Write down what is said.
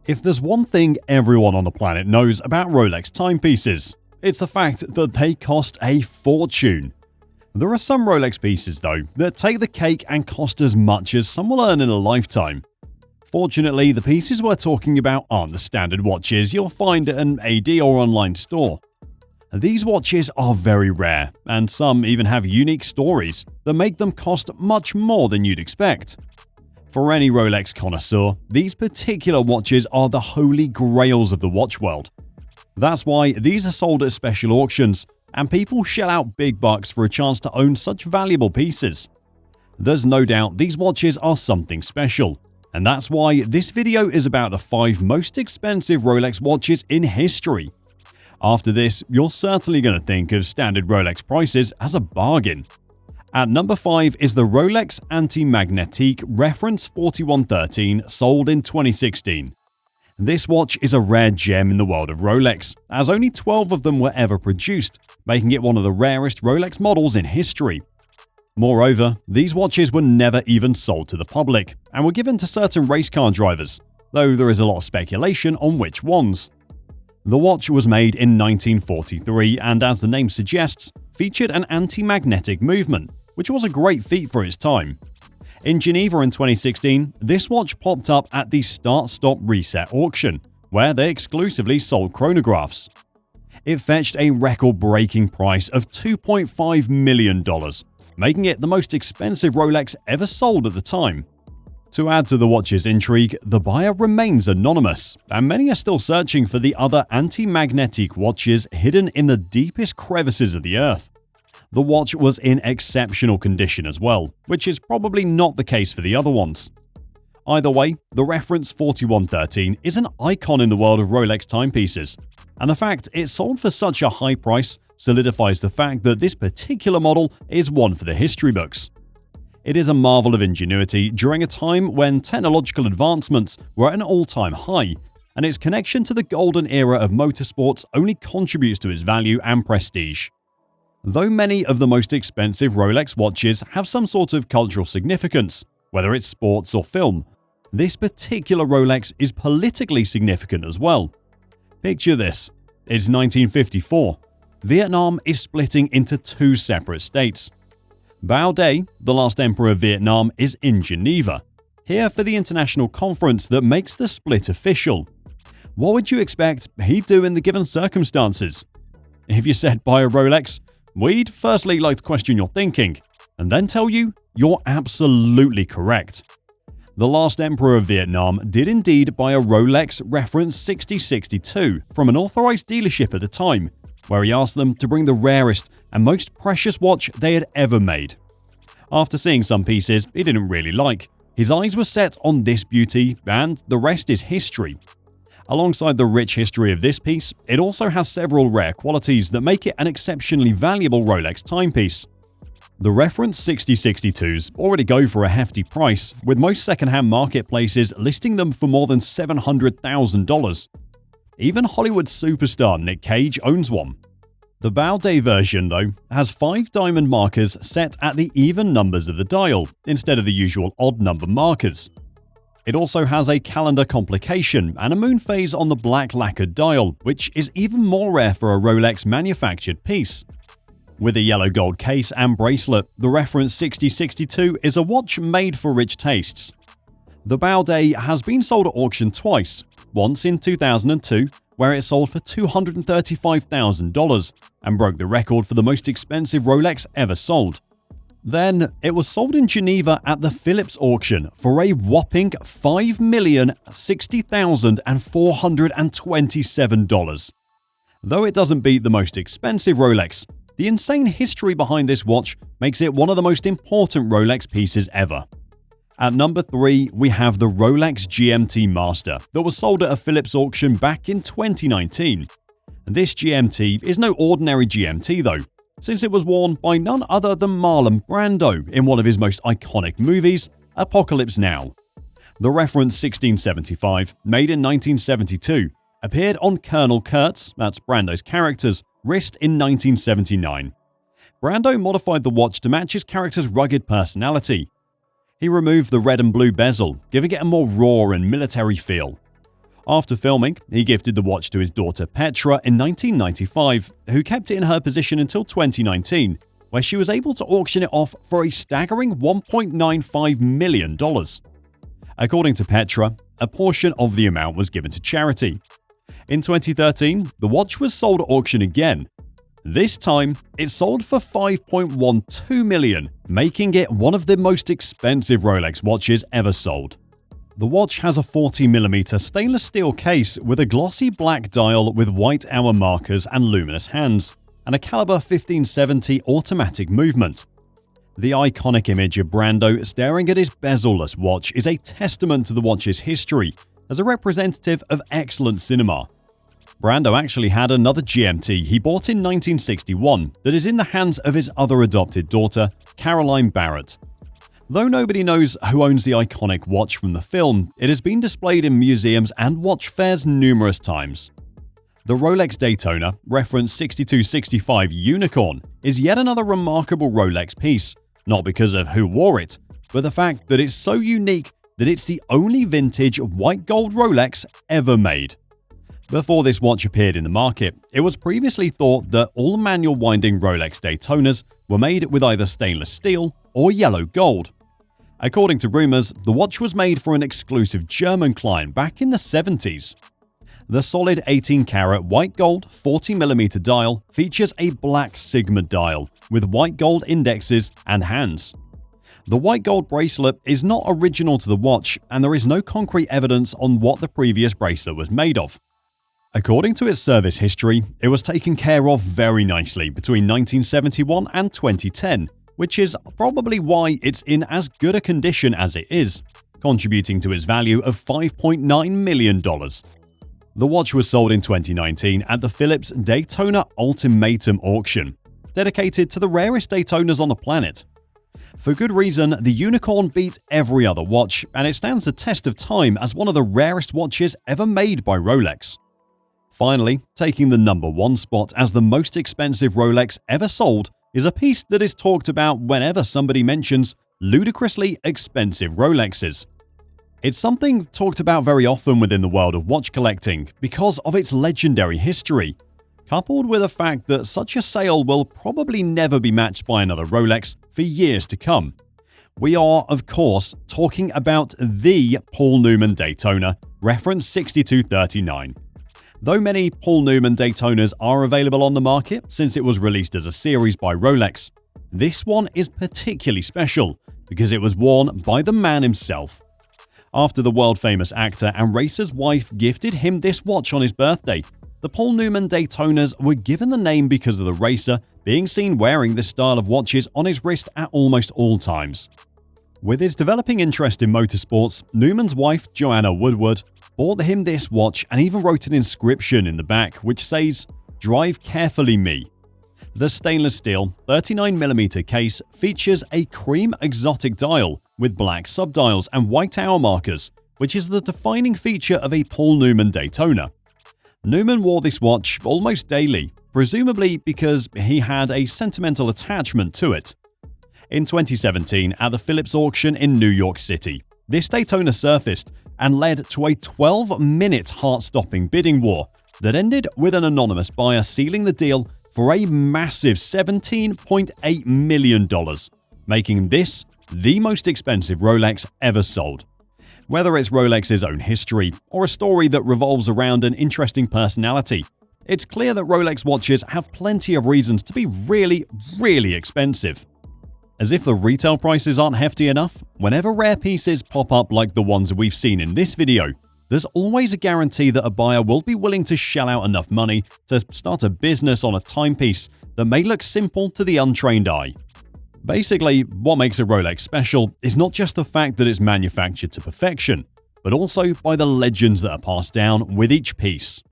If there's one thing everyone on the planet knows about Rolex timepieces, it's the fact that they cost a fortune. There are some Rolex pieces, though, that take the cake and cost as much as some will earn in a lifetime. Fortunately, the pieces we're talking about aren't the standard watches you'll find at an AD or online store. These watches are very rare, and some even have unique stories that make them cost much more than you'd expect. For any Rolex connoisseur, these particular watches are the holy grails of the watch world. That's why these are sold at special auctions, and people shell out big bucks for a chance to own such valuable pieces. There's no doubt these watches are something special, and that's why this video is about the 5 most expensive Rolex watches in history. After this, you're certainly going to think of standard Rolex prices as a bargain. At number 5 is the Rolex Anti-Magnetique Reference 4113, sold in 2016. This watch is a rare gem in the world of Rolex, as only 12 of them were ever produced, making it one of the rarest Rolex models in history. Moreover, these watches were never even sold to the public, and were given to certain race car drivers, though there is a lot of speculation on which ones. The watch was made in 1943 and, as the name suggests, featured an anti-magnetic movement, which was a great feat for its time. In Geneva in 2016, this watch popped up at the Start-Stop-Reset auction, where they exclusively sold chronographs. It fetched a record-breaking price of $2.5 million, making it the most expensive Rolex ever sold at the time. To add to the watch's intrigue, the buyer remains anonymous, and many are still searching for the other anti-magnetic watches hidden in the deepest crevices of the earth. The watch was in exceptional condition as well, which is probably not the case for the other ones. Either way, the Reference 4113 is an icon in the world of Rolex timepieces, and the fact it sold for such a high price solidifies the fact that this particular model is one for the history books. It is a marvel of ingenuity during a time when technological advancements were at an all-time high, and its connection to the golden era of motorsports only contributes to its value and prestige. Though many of the most expensive Rolex watches have some sort of cultural significance, whether it's sports or film, this particular Rolex is politically significant as well. Picture this. It's 1954. Vietnam is splitting into 2 separate states. Bao Day, the last emperor of Vietnam, is in Geneva, here for the international conference that makes the split official. What would you expect he'd do in the given circumstances? If you said buy a Rolex, we'd firstly like to question your thinking, and then tell you you're absolutely correct. The last emperor of Vietnam did indeed buy a Rolex Reference 6062 from an authorized dealership at the time, where he asked them to bring the rarest and most precious watch they had ever made. After seeing some pieces he didn't really like, his eyes were set on this beauty, and the rest is history. Alongside the rich history of this piece, it also has several rare qualities that make it an exceptionally valuable Rolex timepiece. The Reference 6062s already go for a hefty price, with most second-hand marketplaces listing them for more than $700,000. Even Hollywood superstar Nick Cage owns one. The Bao Day version, though, has 5 diamond markers set at the even numbers of the dial, instead of the usual odd number markers. It also has a calendar complication and a moon phase on the black lacquered dial, which is even more rare for a Rolex manufactured piece. With a yellow gold case and bracelet, the Reference 6062 is a watch made for rich tastes. The Bao Day has been sold at auction twice, once in 2002, where it sold for $235,000 and broke the record for the most expensive Rolex ever sold. Then, it was sold in Geneva at the Phillips auction for a whopping $5,060,427. Though it doesn't beat the most expensive Rolex, the insane history behind this watch makes it one of the most important Rolex pieces ever. At number 3, we have the Rolex GMT Master that was sold at a Phillips auction back in 2019. This GMT is no ordinary GMT though, since it was worn by none other than Marlon Brando in one of his most iconic movies, Apocalypse Now. The Reference 1675, made in 1972, appeared on Colonel Kurt's, that's Brando's character's, wrist in 1979. Brando modified the watch to match his character's rugged personality. He removed the red and blue bezel, giving it a more raw and military feel. After filming, he gifted the watch to his daughter Petra in 1995, who kept it in her possession until 2019, where she was able to auction it off for a staggering $1.95 million. According to Petra, a portion of the amount was given to charity. In 2013, the watch was sold at auction again. This time, it sold for $5.12 million, making it one of the most expensive Rolex watches ever sold. The watch has a 40mm stainless steel case with a glossy black dial with white hour markers and luminous hands, and a caliber 1570 automatic movement. The iconic image of Brando staring at his bezel-less watch is a testament to the watch's history as a representative of excellent cinema. Brando actually had another GMT he bought in 1961 that is in the hands of his other adopted daughter, Caroline Barrett. Though nobody knows who owns the iconic watch from the film, it has been displayed in museums and watch fairs numerous times. The Rolex Daytona, reference 6265 Unicorn, is yet another remarkable Rolex piece, not because of who wore it, but the fact that it's so unique that it's the only vintage white gold Rolex ever made. Before this watch appeared in the market, it was previously thought that all manual winding Rolex Daytonas were made with either stainless steel or yellow gold. According to rumors, the watch was made for an exclusive German client back in the 70s. The solid 18-karat white gold 40mm dial features a black Sigma dial with white gold indexes and hands. The white gold bracelet is not original to the watch, and there is no concrete evidence on what the previous bracelet was made of. According to its service history, it was taken care of very nicely between 1971 and 2010, which is probably why it's in as good a condition as it is, contributing to its value of $5.9 million. The watch was sold in 2019 at the Phillips Daytona Ultimatum auction, dedicated to the rarest Daytonas on the planet. For good reason, the Unicorn beat every other watch, and it stands the test of time as one of the rarest watches ever made by Rolex. Finally, taking the number one spot as the most expensive Rolex ever sold is a piece that is talked about whenever somebody mentions ludicrously expensive Rolexes. It's something talked about very often within the world of watch collecting because of its legendary history, coupled with the fact that such a sale will probably never be matched by another Rolex for years to come. We are, of course, talking about the Paul Newman Daytona, reference 6239. Though many Paul Newman Daytonas are available on the market since it was released as a series by Rolex, this one is particularly special because it was worn by the man himself. After the world-famous actor and racer's wife gifted him this watch on his birthday, the Paul Newman Daytonas were given the name because of the racer being seen wearing this style of watches on his wrist at almost all times. With his developing interest in motorsports, Newman's wife, Joanna Woodward, bought him this watch and even wrote an inscription in the back which says, "Drive carefully me." The stainless steel 39mm case features a cream exotic dial with black subdials and white hour markers, which is the defining feature of a Paul Newman Daytona. Newman wore this watch almost daily, presumably because he had a sentimental attachment to it. In 2017, at the Phillips auction in New York City, this Daytona surfaced and led to a 12-minute heart-stopping bidding war that ended with an anonymous buyer sealing the deal for a massive $17.8 million, making this the most expensive Rolex ever sold. Whether it's Rolex's own history or a story that revolves around an interesting personality, it's clear that Rolex watches have plenty of reasons to be really, really expensive. As if the retail prices aren't hefty enough, whenever rare pieces pop up like the ones we've seen in this video, there's always a guarantee that a buyer will be willing to shell out enough money to start a business on a timepiece that may look simple to the untrained eye. Basically, what makes a Rolex special is not just the fact that it's manufactured to perfection, but also by the legends that are passed down with each piece.